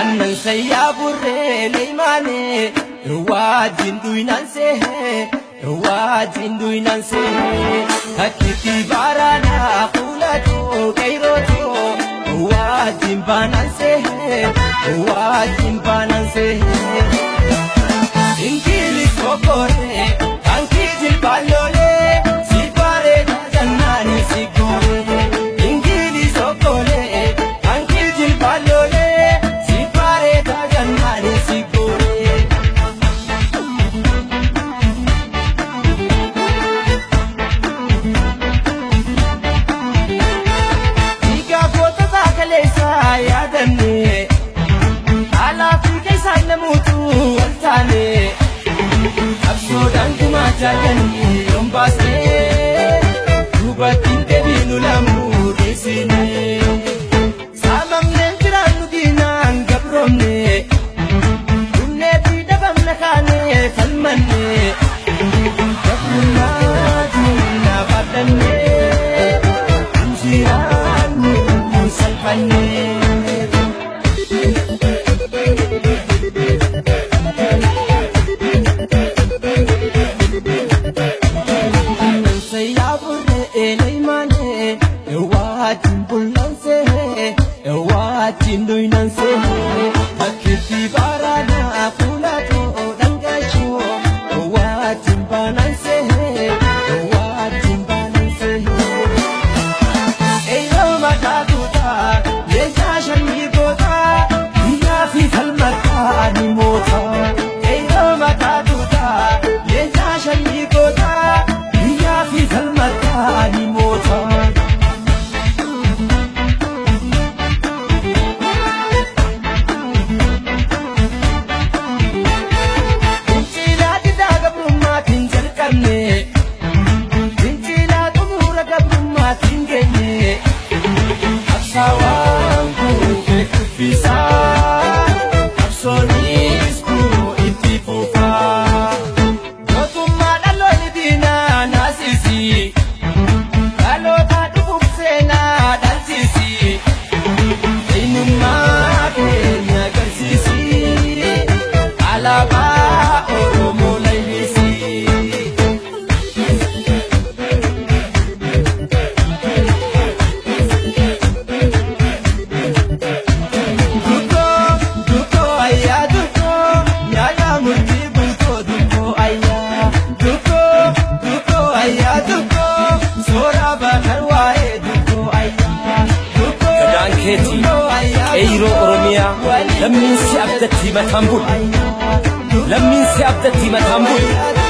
Annan sayya burre leimane wajin duinan se wajin duinan se hakiti barana kulato kairoto wajin banan se ingili kokore ankijil balole sipare jannani sigore ingili sokole ankijil balole sipare jannani sigore diga kota bakalesa yadanne ala fi sallamutu waltane absodan kuma jagani yombase rubatin debinu lamu desine samamne tiranu dinan gabromne dunne bidabam nakane kalmanne gabruna dina badanne injiranu salfanne Jinduinanse akiti barana kulato dangacho watimbananse eyo mataduta yejashan yigota yafi kalmata ni mota eyo mataduta yejashan yigota yafi kalmata ni mota Sawanku kekufisa Absolisku itipufa Yotuma dalo idina nasisi Dalo tadububsena dansisi Inuma kenya garsisi Alaba oromo lailisi Eiro Oromia, lammin si abdatti matambul, lammin si abdatti matambul.